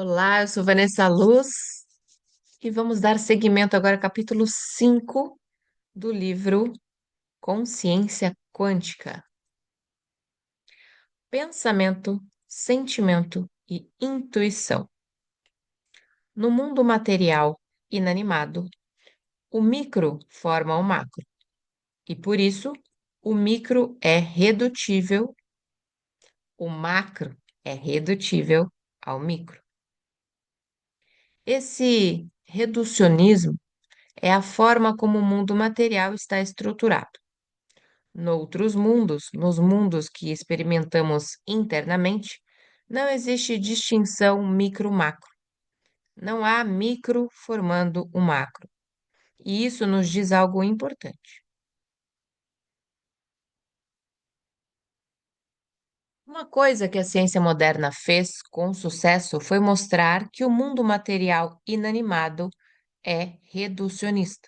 Olá, eu sou Vanessa Luz e vamos dar seguimento agora ao capítulo 5 do livro Consciência Quântica. Pensamento, sentimento e intuição. No mundo material inanimado, o micro forma o macro e, por isso, o micro é redutível, o macro é redutível ao micro. Esse reducionismo é a forma como o mundo material está estruturado. Noutros mundos, nos mundos que experimentamos internamente, não existe distinção micro-macro. Não há micro formando o macro. E isso nos diz algo importante. Uma coisa que a ciência moderna fez com sucesso foi mostrar que o mundo material inanimado é reducionista,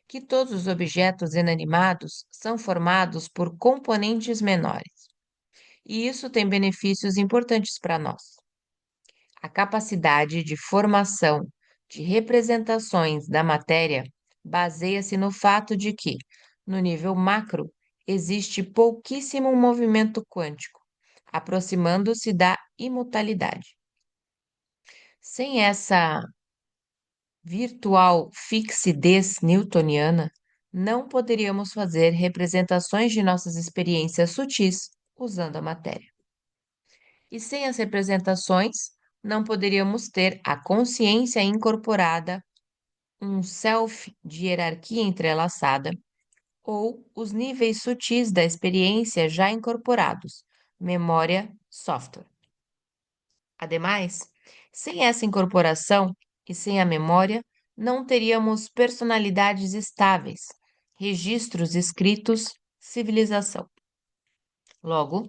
que todos os objetos inanimados são formados por componentes menores. E isso tem benefícios importantes para nós. A capacidade de formação de representações da matéria baseia-se no fato de que, no nível macro, existe pouquíssimo movimento quântico, aproximando-se da imutabilidade. Sem essa virtual fixidez newtoniana, não poderíamos fazer representações de nossas experiências sutis usando a matéria. E sem as representações, não poderíamos ter a consciência incorporada, um self de hierarquia entrelaçada, ou os níveis sutis da experiência já incorporados, memória, software. Ademais, sem essa incorporação e sem a memória, não teríamos personalidades estáveis, registros escritos, civilização. Logo,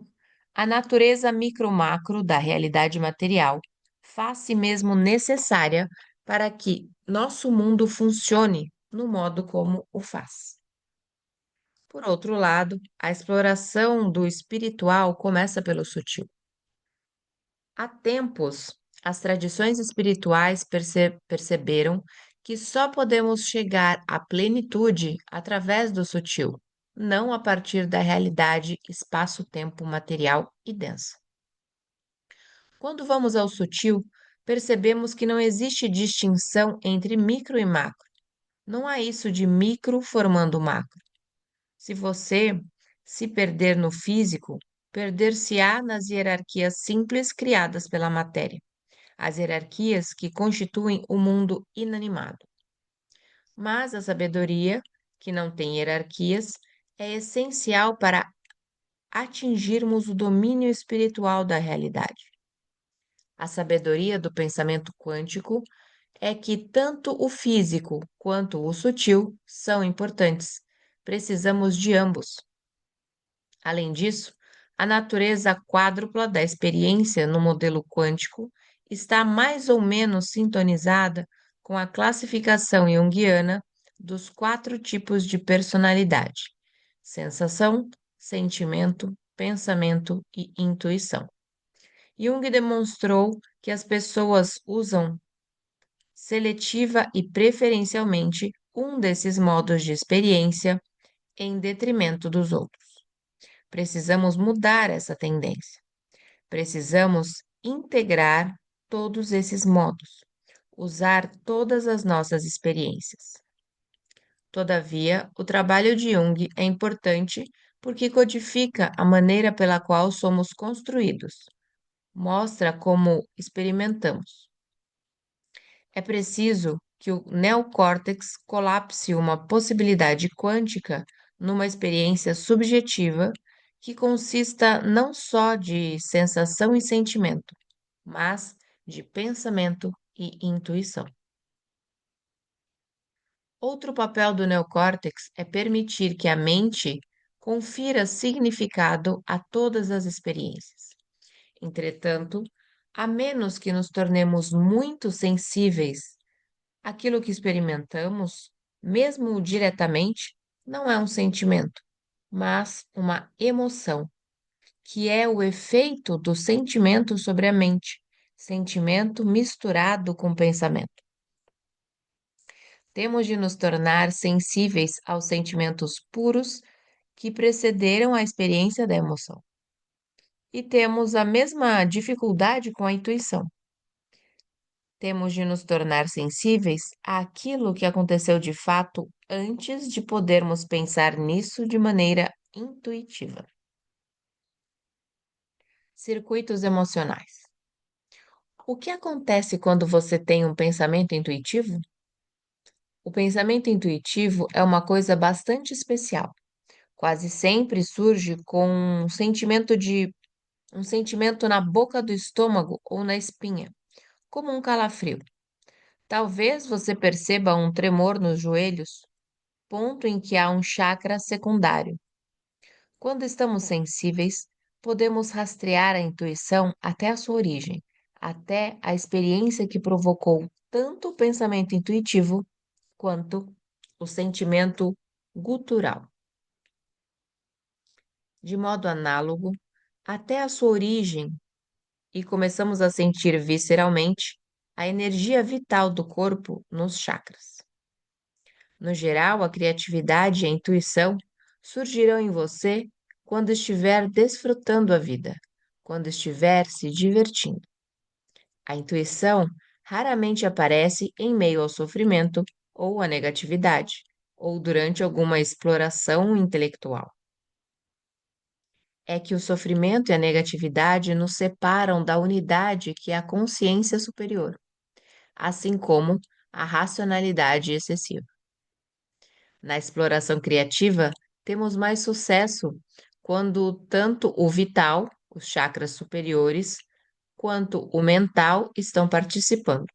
a natureza micro-macro da realidade material faz-se mesmo necessária para que nosso mundo funcione no modo como o faz. Por outro lado, a exploração do espiritual começa pelo sutil. Há tempos, as tradições espirituais perceberam que só podemos chegar à plenitude através do sutil, não a partir da realidade espaço-tempo material e densa. Quando vamos ao sutil, percebemos que não existe distinção entre micro e macro. Não há isso de micro formando macro. Se você se perder no físico, perder-se-á nas hierarquias simples criadas pela matéria, as hierarquias que constituem o mundo inanimado. Mas a sabedoria, que não tem hierarquias, é essencial para atingirmos o domínio espiritual da realidade. A sabedoria do pensamento quântico é que tanto o físico quanto o sutil são importantes. Precisamos de ambos. Além disso, a natureza quádrupla da experiência no modelo quântico está mais ou menos sintonizada com a classificação junguiana dos 4 tipos de personalidade: sensação, sentimento, pensamento e intuição. Jung demonstrou que as pessoas usam seletiva e preferencialmente um desses modos de experiência em detrimento dos outros. Precisamos mudar essa tendência. Precisamos integrar todos esses modos, usar todas as nossas experiências. Todavia, o trabalho de Jung é importante porque codifica a maneira pela qual somos construídos, mostra como experimentamos. É preciso que o neocórtex colapse uma possibilidade quântica numa experiência subjetiva que consista não só de sensação e sentimento, mas de pensamento e intuição. Outro papel do neocórtex é permitir que a mente confira significado a todas as experiências. Entretanto, a menos que nos tornemos muito sensíveis aquilo que experimentamos, mesmo diretamente, não é um sentimento, mas uma emoção, que é o efeito do sentimento sobre a mente, sentimento misturado com pensamento. Temos de nos tornar sensíveis aos sentimentos puros que precederam a experiência da emoção. E temos a mesma dificuldade com a intuição. Temos de nos tornar sensíveis àquilo que aconteceu de fato antes de podermos pensar nisso de maneira intuitiva. Circuitos emocionais. O que acontece quando você tem um pensamento intuitivo? O pensamento intuitivo é uma coisa bastante especial. Quase sempre surge com um sentimento na boca do estômago ou na espinha, como um calafrio. Talvez você perceba um tremor nos joelhos, ponto em que há um chakra secundário. Quando estamos sensíveis, podemos rastrear a intuição até a sua origem, até a experiência que provocou tanto o pensamento intuitivo quanto o sentimento gutural. De modo análogo, até a sua origem, e começamos a sentir visceralmente a energia vital do corpo nos chakras. No geral, a criatividade e a intuição surgirão em você quando estiver desfrutando a vida, quando estiver se divertindo. A intuição raramente aparece em meio ao sofrimento ou à negatividade, ou durante alguma exploração intelectual. É que o sofrimento e a negatividade nos separam da unidade que é a consciência superior, assim como a racionalidade excessiva. Na exploração criativa, temos mais sucesso quando tanto o vital, os chakras superiores, quanto o mental estão participando.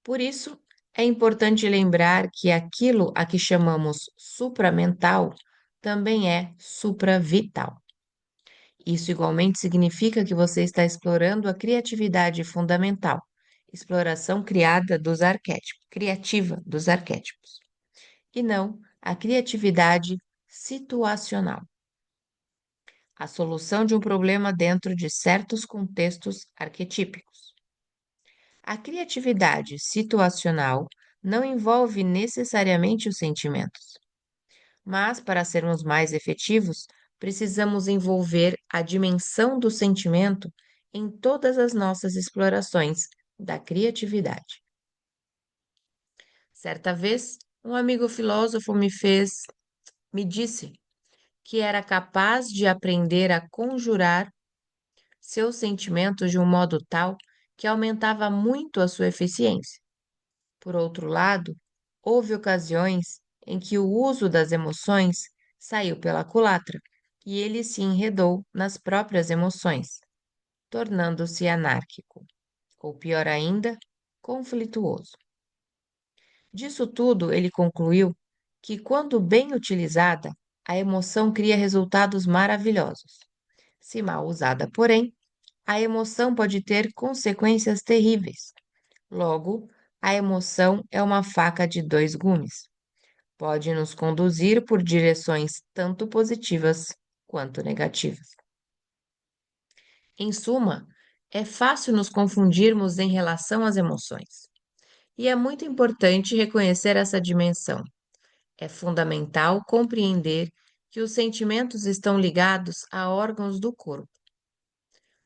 Por isso, é importante lembrar que aquilo a que chamamos supramental também é supravital. Isso igualmente significa que você está explorando a criatividade fundamental, exploração criativa dos arquétipos, e não a criatividade situacional, a solução de um problema dentro de certos contextos arquetípicos. A criatividade situacional não envolve necessariamente os sentimentos, mas para sermos mais efetivos, precisamos envolver a dimensão do sentimento em todas as nossas explorações da criatividade. Certa vez, um amigo filósofo me disse que era capaz de aprender a conjurar seus sentimentos de um modo tal que aumentava muito a sua eficiência. Por outro lado, houve ocasiões em que o uso das emoções saiu pela culatra e ele se enredou nas próprias emoções, tornando-se anárquico, ou pior ainda, conflituoso. Disso tudo, ele concluiu que, quando bem utilizada, a emoção cria resultados maravilhosos. Se mal usada, porém, a emoção pode ter consequências terríveis. Logo, a emoção é uma faca de dois gumes. Pode nos conduzir por direções tanto positivas quanto negativas. Em suma, é fácil nos confundirmos em relação às emoções. E é muito importante reconhecer essa dimensão. É fundamental compreender que os sentimentos estão ligados a órgãos do corpo.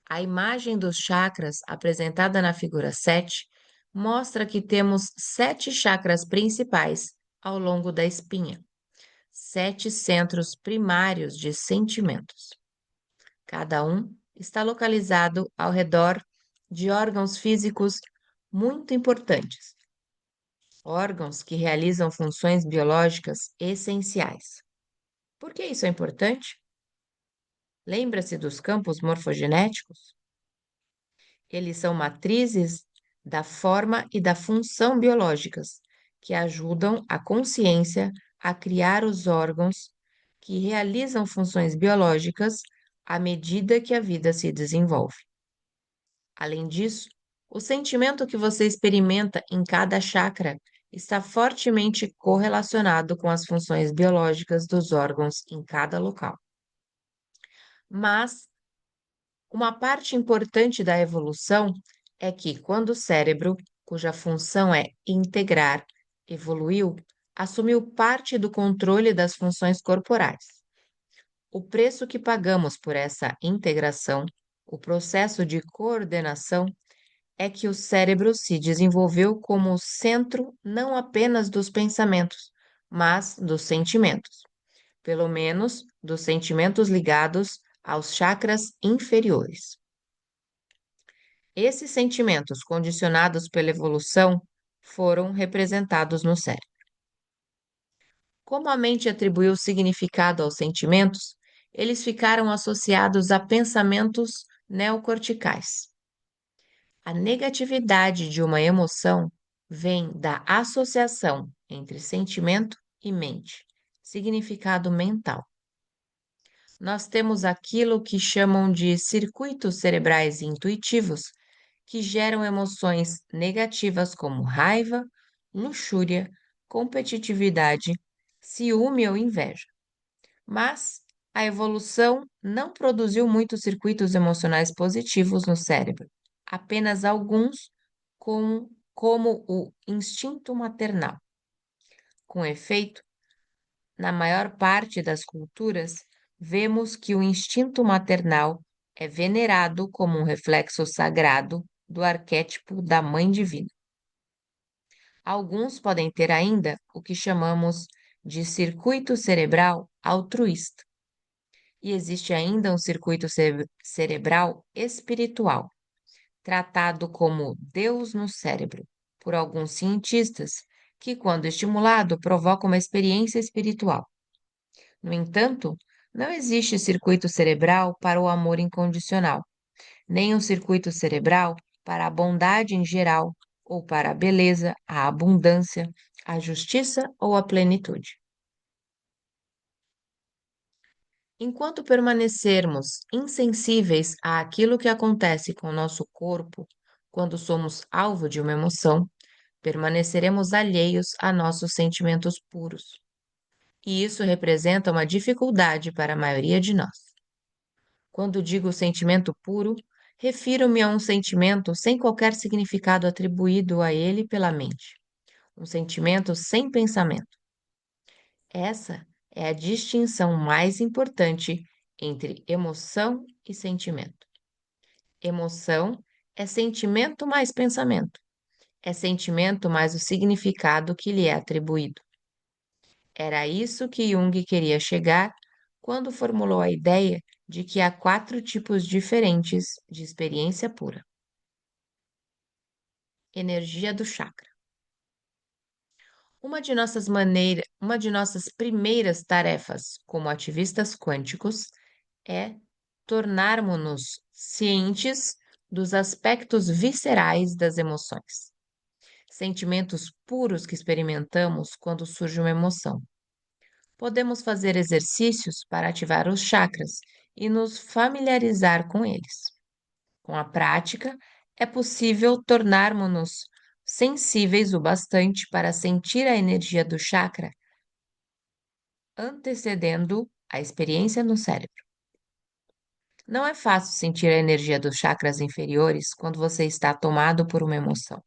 A imagem dos chakras, apresentada na figura 7, mostra que temos 7 chakras principais ao longo da espinha, 7 centros primários de sentimentos. Cada um está localizado ao redor de órgãos físicos muito importantes, órgãos que realizam funções biológicas essenciais. Por que isso é importante? Lembra-se dos campos morfogenéticos? Eles são matrizes da forma e da função biológicas, que ajudam a consciência a criar os órgãos que realizam funções biológicas à medida que a vida se desenvolve. Além disso, o sentimento que você experimenta em cada chakra está fortemente correlacionado com as funções biológicas dos órgãos em cada local. Mas Uma parte importante da evolução é que, quando o cérebro, cuja função é integrar, evoluiu, assumiu parte do controle das funções corporais. O preço que pagamos por essa integração, o processo de coordenação, é que o cérebro se desenvolveu como o centro não apenas dos pensamentos, mas dos sentimentos, pelo menos dos sentimentos ligados aos chakras inferiores. Esses sentimentos, condicionados pela evolução, foram representados no cérebro. Como a mente atribuiu significado aos sentimentos, eles ficaram associados a pensamentos neocorticais. A negatividade de uma emoção vem da associação entre sentimento e mente, significado mental. Nós temos aquilo que chamam de circuitos cerebrais intuitivos, que geram emoções negativas como raiva, luxúria, competitividade, ciúme ou inveja. Mas a evolução não produziu muitos circuitos emocionais positivos no cérebro, apenas alguns, como o instinto maternal. Com efeito, na maior parte das culturas, vemos que o instinto maternal é venerado como um reflexo sagrado do arquétipo da Mãe Divina. Alguns podem ter ainda o que chamamos de circuito cerebral altruísta. E existe ainda um circuito cerebral espiritual, tratado como Deus no cérebro, por alguns cientistas, que, quando estimulado, provoca uma experiência espiritual. No entanto, não existe circuito cerebral para o amor incondicional, nem um circuito cerebral para a bondade em geral, ou para a beleza, a abundância, a justiça ou a plenitude. Enquanto permanecermos insensíveis àquilo que acontece com o nosso corpo quando somos alvo de uma emoção, permaneceremos alheios a nossos sentimentos puros. E isso representa uma dificuldade para a maioria de nós. Quando digo sentimento puro, refiro-me a um sentimento sem qualquer significado atribuído a ele pela mente, um sentimento sem pensamento. Essa é a distinção mais importante entre emoção e sentimento. Emoção é sentimento mais pensamento, é sentimento mais o significado que lhe é atribuído. Era isso que Jung queria chegar quando formulou a ideia de que há 4 tipos diferentes de experiência pura. Energia do chakra. Uma de nossas primeiras tarefas como ativistas quânticos é tornarmos-nos cientes dos aspectos viscerais das emoções, sentimentos puros que experimentamos quando surge uma emoção. Podemos fazer exercícios para ativar os chakras e nos familiarizar com eles. Com a prática, é possível tornarmos-nos sensíveis o bastante para sentir a energia do chakra antecedendo a experiência no cérebro. Não é fácil sentir a energia dos chakras inferiores quando você está tomado por uma emoção.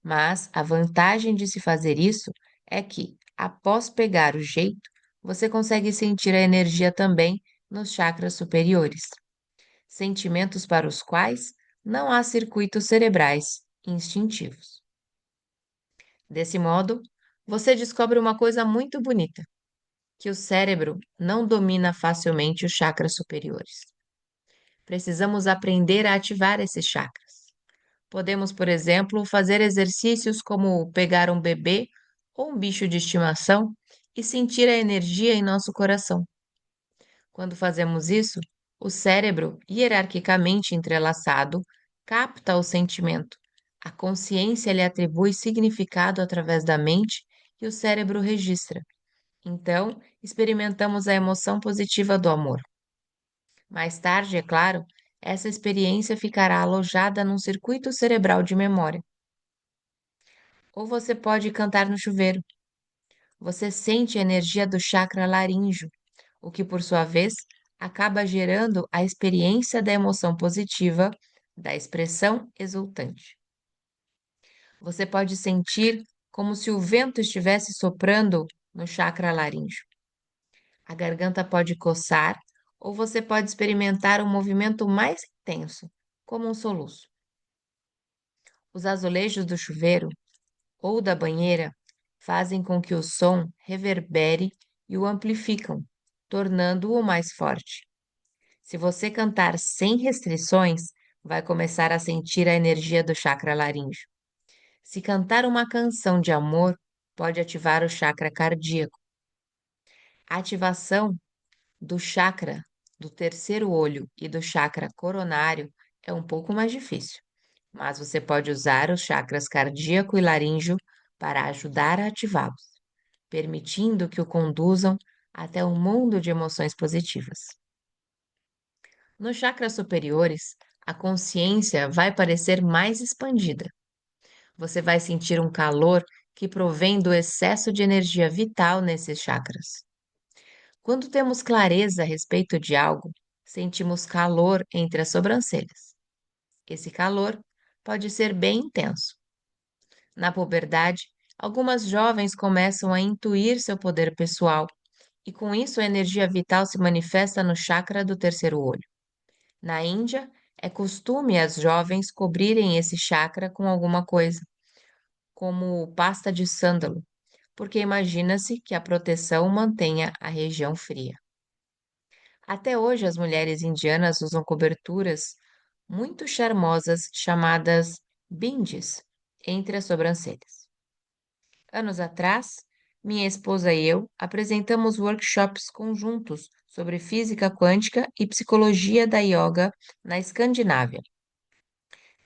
Mas a vantagem de se fazer isso é que, após pegar o jeito, você consegue sentir a energia também nos chakras superiores, sentimentos para os quais não há circuitos cerebrais instintivos. Desse modo, você descobre uma coisa muito bonita, que o cérebro não domina facilmente os chakras superiores. Precisamos aprender a ativar esses chakras. Podemos, por exemplo, fazer exercícios como pegar um bebê ou um bicho de estimação e sentir a energia em nosso coração. Quando fazemos isso, o cérebro, hierarquicamente entrelaçado, capta o sentimento. A consciência lhe atribui significado através da mente e o cérebro registra. Então, experimentamos a emoção positiva do amor. Mais tarde, é claro, essa experiência ficará alojada num circuito cerebral de memória. Ou você pode cantar no chuveiro. Você sente a energia do chakra laríngeo, o que, por sua vez, acaba gerando a experiência da emoção positiva, da expressão exultante. Você pode sentir como se o vento estivesse soprando no chakra laríngeo. A garganta pode coçar ou você pode experimentar um movimento mais intenso, como um soluço. Os azulejos do chuveiro ou da banheira fazem com que o som reverbere e o amplificam, tornando-o mais forte. Se você cantar sem restrições, vai começar a sentir a energia do chakra laríngeo. Se cantar uma canção de amor, pode ativar o chakra cardíaco. A ativação do chakra do terceiro olho e do chakra coronário é um pouco mais difícil, mas você pode usar os chakras cardíaco e laríngeo para ajudar a ativá-los, permitindo que o conduzam até um mundo de emoções positivas. Nos chakras superiores, a consciência vai parecer mais expandida. Você vai sentir um calor que provém do excesso de energia vital nesses chakras. Quando temos clareza a respeito de algo, sentimos calor entre as sobrancelhas. Esse calor pode ser bem intenso. Na puberdade, algumas jovens começam a intuir seu poder pessoal, e com isso a energia vital se manifesta no chakra do terceiro olho. Na Índia, é costume as jovens cobrirem esse chakra com alguma coisa, como pasta de sândalo, porque imagina-se que a proteção mantenha a região fria. Até hoje, as mulheres indianas usam coberturas muito charmosas chamadas bindis entre as sobrancelhas. Anos atrás, minha esposa e eu apresentamos workshops conjuntos sobre física quântica e psicologia da yoga na Escandinávia.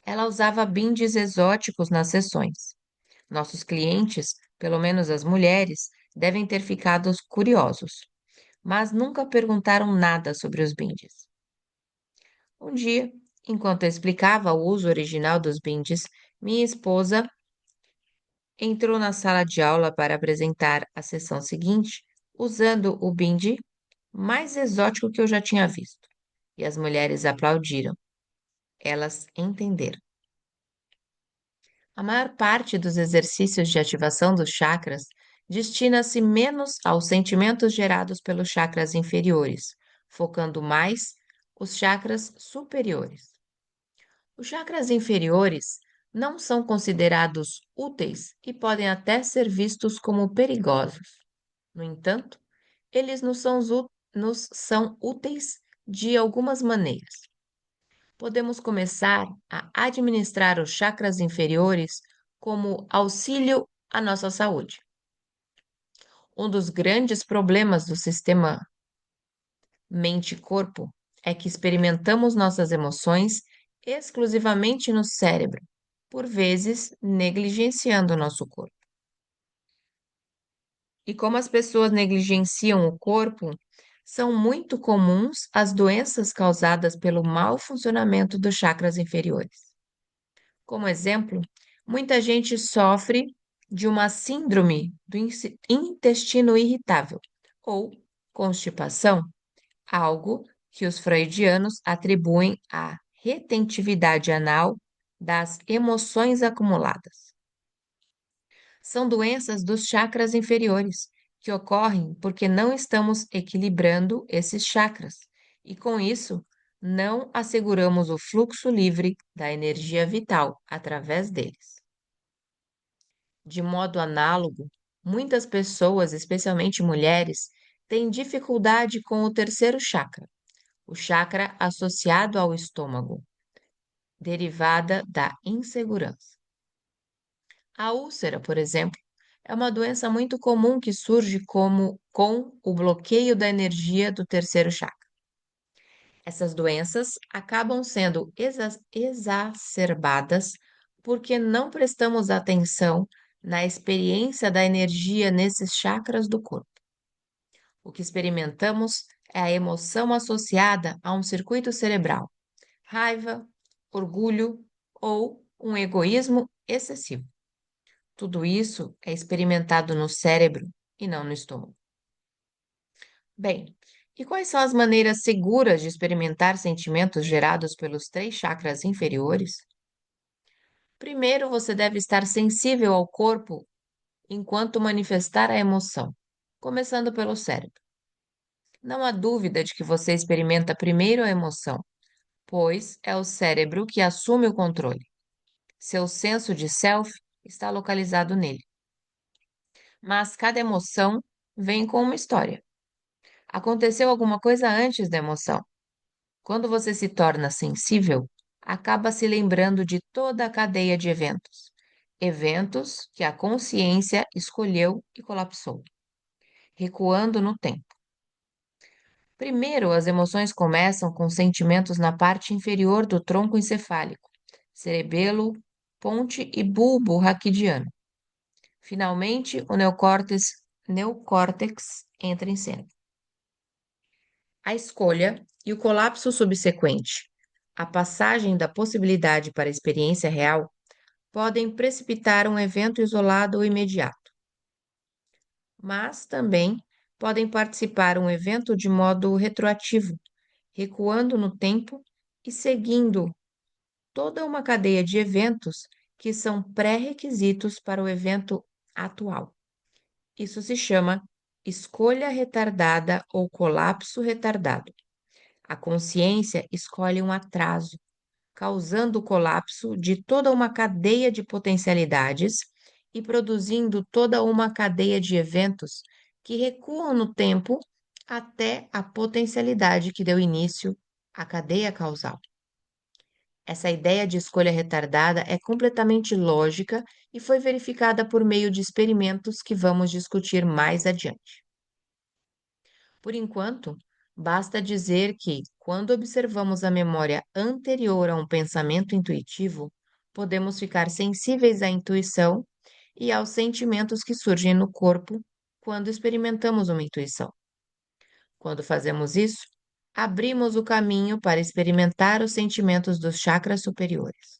Ela usava bindis exóticos nas sessões. Nossos clientes, pelo menos as mulheres, devem ter ficado curiosos, mas nunca perguntaram nada sobre os bindis. Um dia, enquanto eu explicava o uso original dos bindis, minha esposa entrou na sala de aula para apresentar a sessão seguinte, usando o bindi mais exótico que eu já tinha visto. E as mulheres aplaudiram. Elas entenderam. A maior parte dos exercícios de ativação dos chakras destina-se menos aos sentimentos gerados pelos chakras inferiores, focando mais os chakras superiores. Os chakras inferiores não são considerados úteis e podem até ser vistos como perigosos. No entanto, eles nos são úteis de algumas maneiras. Podemos começar a administrar os chakras inferiores como auxílio à nossa saúde. Um dos grandes problemas do sistema mente-corpo é que experimentamos nossas emoções exclusivamente no cérebro, por vezes negligenciando o nosso corpo. E como as pessoas negligenciam o corpo, são muito comuns as doenças causadas pelo mau funcionamento dos chakras inferiores. Como exemplo, muita gente sofre de uma síndrome do intestino irritável ou constipação, algo que os freudianos atribuem à retentividade anal das emoções acumuladas. São doenças dos chakras inferiores, que ocorrem porque não estamos equilibrando esses chakras e, com isso, não asseguramos o fluxo livre da energia vital através deles. De modo análogo, muitas pessoas, especialmente mulheres, têm dificuldade com o terceiro chakra, o chakra associado ao estômago, derivada da insegurança. A úlcera, por exemplo, é uma doença muito comum que surge com o bloqueio da energia do terceiro chakra. Essas doenças acabam sendo exacerbadas porque não prestamos atenção na experiência da energia nesses chakras do corpo. O que experimentamos é a emoção associada a um circuito cerebral, raiva, orgulho ou um egoísmo excessivo. Tudo isso é experimentado no cérebro e não no estômago. Bem, E quais são as maneiras seguras de experimentar sentimentos gerados pelos três chakras inferiores? Primeiro, você deve estar sensível ao corpo enquanto manifestar a emoção, começando pelo cérebro. Não há dúvida de que você experimenta primeiro a emoção, pois é o cérebro que assume o controle. Seu senso de self está localizado nele. Mas cada emoção vem com uma história. Aconteceu alguma coisa antes da emoção. Quando você se torna sensível, acaba se lembrando de toda a cadeia de eventos. Eventos que a consciência escolheu e colapsou, recuando no tempo. Primeiro, as emoções começam com sentimentos na parte inferior do tronco encefálico, cerebelo, ponte e bulbo raquidiano. Finalmente, o neocórtex entra em cena. A escolha e o colapso subsequente, a passagem da possibilidade para a experiência real, podem precipitar um evento isolado ou imediato, mas também podem participar um evento de modo retroativo, recuando no tempo e seguindo toda uma cadeia de eventos que são pré-requisitos para o evento atual. Isso se chama escolha retardada ou colapso retardado. A consciência escolhe um atraso, causando o colapso de toda uma cadeia de potencialidades e produzindo toda uma cadeia de eventos que recuam no tempo até a potencialidade que deu início à cadeia causal. Essa ideia de escolha retardada é completamente lógica e foi verificada por meio de experimentos que vamos discutir mais adiante. Por enquanto, basta dizer que, quando observamos a memória anterior a um pensamento intuitivo, podemos ficar sensíveis à intuição e aos sentimentos que surgem no corpo quando experimentamos uma intuição. Quando fazemos isso, abrimos o caminho para experimentar os sentimentos dos chakras superiores.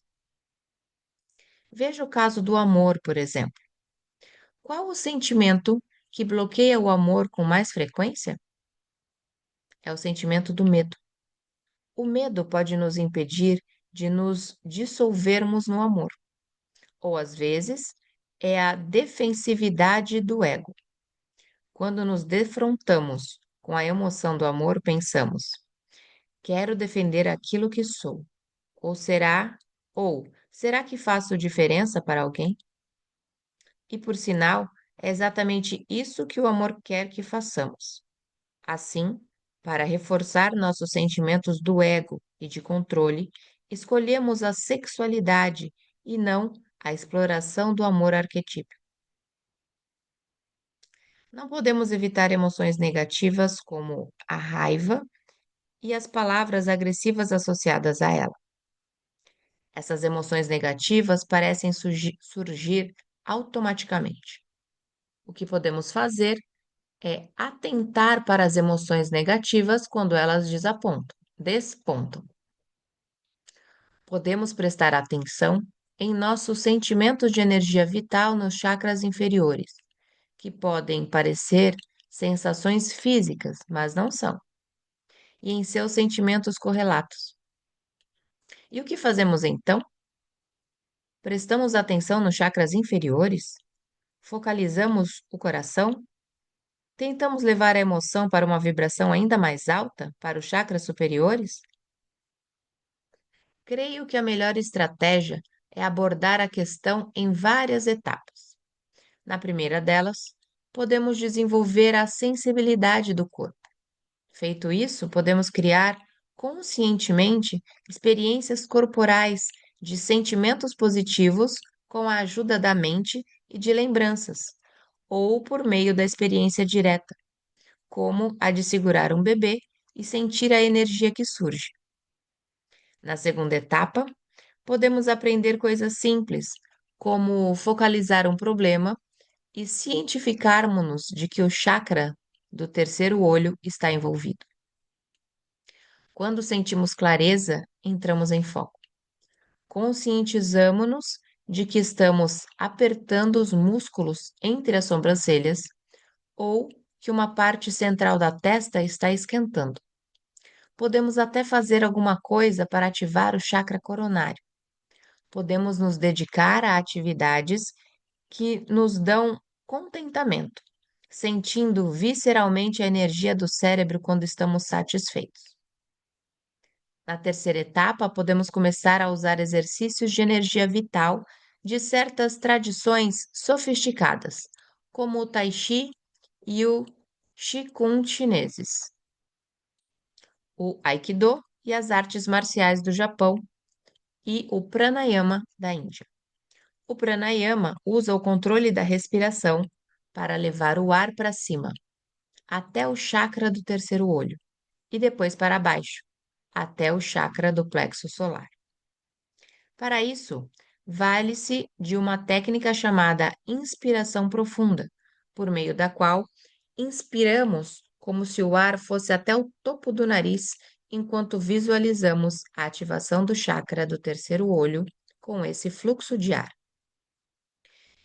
Veja o caso do amor, por exemplo. Qual o sentimento que bloqueia o amor com mais frequência? É o sentimento do medo. O medo pode nos impedir de nos dissolvermos no amor, ou às vezes é a defensividade do ego. Quando nos defrontamos com a emoção do amor, pensamos: quero defender aquilo que sou. Ou será que faço diferença para alguém? E por sinal, é exatamente isso que o amor quer que façamos. Assim, para reforçar nossos sentimentos do ego e de controle, escolhemos a sexualidade e não a exploração do amor arquetípico. Não podemos evitar emoções negativas como a raiva e as palavras agressivas associadas a ela. Essas emoções negativas parecem surgir automaticamente. O que podemos fazer é atentar para as emoções negativas quando elas despontam. Podemos prestar atenção em nossos sentimentos de energia vital nos chakras inferiores, que podem parecer sensações físicas, mas não são, e em seus sentimentos correlatos. E o que fazemos então? Prestamos atenção nos chakras inferiores? Focalizamos o coração? Tentamos levar a emoção para uma vibração ainda mais alta, para os chakras superiores? Creio que a melhor estratégia é abordar a questão em várias etapas. Na primeira delas, podemos desenvolver a sensibilidade do corpo. Feito isso, podemos criar conscientemente experiências corporais de sentimentos positivos com a ajuda da mente e de lembranças, ou por meio da experiência direta, como a de segurar um bebê e sentir a energia que surge. Na segunda etapa, podemos aprender coisas simples, como focalizar um problema e cientificarmos-nos de que o chakra do terceiro olho está envolvido. Quando sentimos clareza, entramos em foco. Conscientizamo-nos de que estamos apertando os músculos entre as sobrancelhas ou que uma parte central da testa está esquentando. Podemos até fazer alguma coisa para ativar o chakra coronário. Podemos nos dedicar a atividades que nos dão contentamento, sentindo visceralmente a energia do cérebro quando estamos satisfeitos. Na terceira etapa, podemos começar a usar exercícios de energia vital de certas tradições sofisticadas, como o Tai Chi e o Qigong chineses, o Aikido e as artes marciais do Japão e o Pranayama da Índia. O Pranayama usa o controle da respiração para levar o ar para cima, até o chakra do terceiro olho, e depois para baixo, até o chakra do plexo solar. Para isso, vale-se de uma técnica chamada inspiração profunda, por meio da qual inspiramos como se o ar fosse até o topo do nariz, enquanto visualizamos a ativação do chakra do terceiro olho com esse fluxo de ar.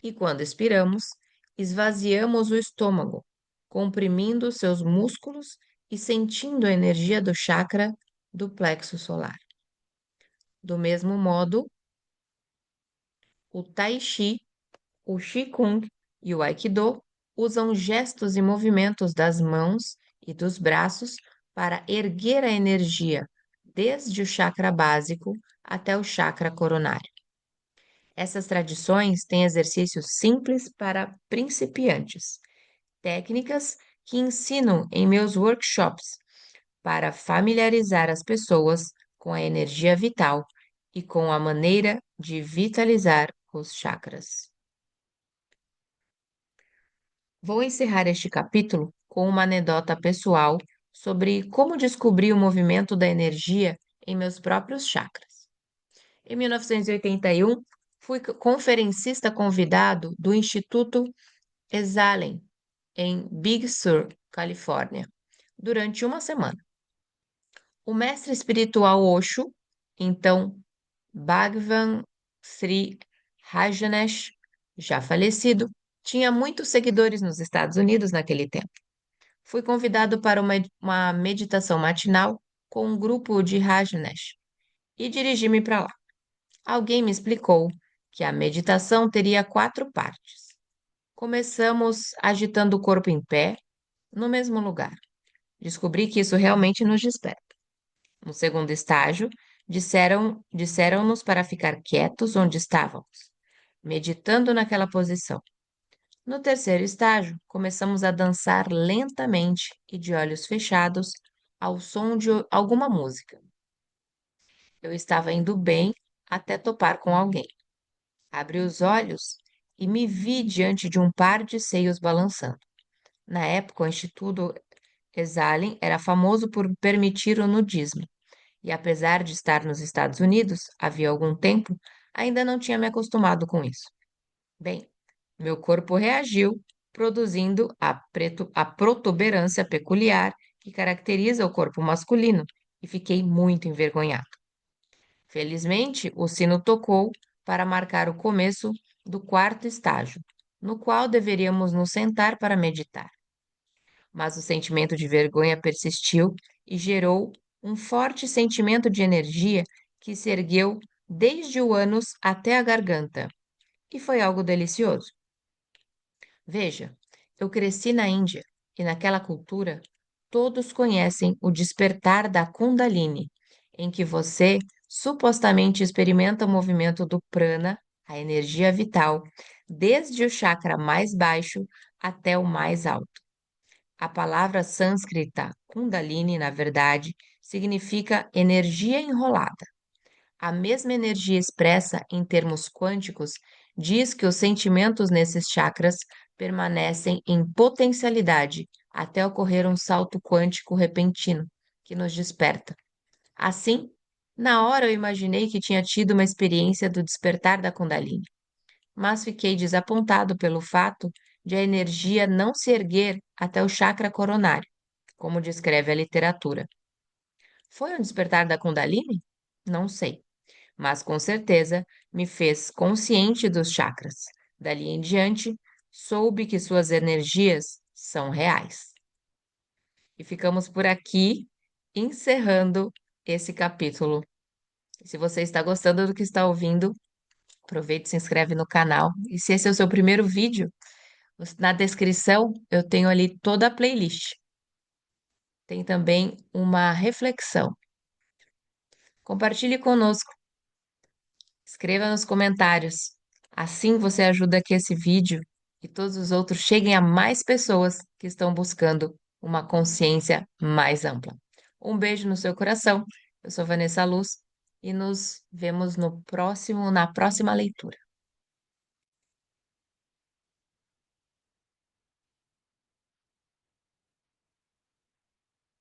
E quando expiramos, esvaziamos o estômago, comprimindo seus músculos e sentindo a energia do chakra do plexo solar. Do mesmo modo, o Tai Chi, o Qigong e o Aikido usam gestos e movimentos das mãos e dos braços para erguer a energia desde o chakra básico até o chakra coronário. Essas tradições têm exercícios simples para principiantes, técnicas que ensino em meus workshops para familiarizar as pessoas com a energia vital e com a maneira de vitalizar os chakras. Vou encerrar este capítulo com uma anedota pessoal sobre como descobri o movimento da energia em meus próprios chakras. Em 1981, fui conferencista convidado do Instituto Esalen, em Big Sur, Califórnia, durante uma semana. O mestre espiritual Osho, então Bhagwan Sri Rajanesh, já falecido, tinha muitos seguidores nos Estados Unidos naquele tempo. Fui convidado para uma meditação matinal com um grupo de Rajanesh e dirigi-me para lá. Alguém me explicou que a meditação teria 4 partes. Começamos agitando o corpo em pé, no mesmo lugar. Descobri que isso realmente nos desperta. No segundo estágio, disseram-nos para ficar quietos onde estávamos, meditando naquela posição. No terceiro estágio, começamos a dançar lentamente e de olhos fechados ao som de alguma música. Eu estava indo bem até topar com alguém. Abri os olhos e me vi diante de um par de seios balançando. Na época, o Instituto Esalen era famoso por permitir o nudismo. E apesar de estar nos Estados Unidos havia algum tempo, ainda não tinha me acostumado com isso. Bem, meu corpo reagiu, produzindo a protuberância peculiar que caracteriza o corpo masculino, e fiquei muito envergonhado. Felizmente, o sino tocou para marcar o começo do quarto estágio, no qual deveríamos nos sentar para meditar. Mas o sentimento de vergonha persistiu e gerou um forte sentimento de energia que se ergueu desde o ânus até a garganta, e foi algo delicioso. Veja, eu cresci na Índia e naquela cultura todos conhecem o despertar da Kundalini, em que você supostamente experimenta o movimento do prana, a energia vital, desde o chakra mais baixo até o mais alto. A palavra sânscrita Kundalini, na verdade, significa energia enrolada. A mesma energia expressa em termos quânticos diz que os sentimentos nesses chakras permanecem em potencialidade até ocorrer um salto quântico repentino que nos desperta. Assim, na hora eu imaginei que tinha tido uma experiência do despertar da Kundalini, mas fiquei desapontado pelo fato de a energia não se erguer até o chakra coronário, como descreve a literatura. Foi um despertar da Kundalini? Não sei, mas com certeza me fez consciente dos chakras. Dali em diante, soube que suas energias são reais. E ficamos por aqui, encerrando esse capítulo. Se você está gostando do que está ouvindo, aproveite e se inscreve no canal. E se esse é o seu primeiro vídeo, na descrição eu tenho ali toda a playlist. Tem também uma reflexão. Compartilhe conosco, escreva nos comentários. Assim você ajuda que esse vídeo e todos os outros cheguem a mais pessoas que estão buscando uma consciência mais ampla. Um beijo no seu coração. Eu sou Vanessa Luz e nos vemos no próximo, na próxima leitura.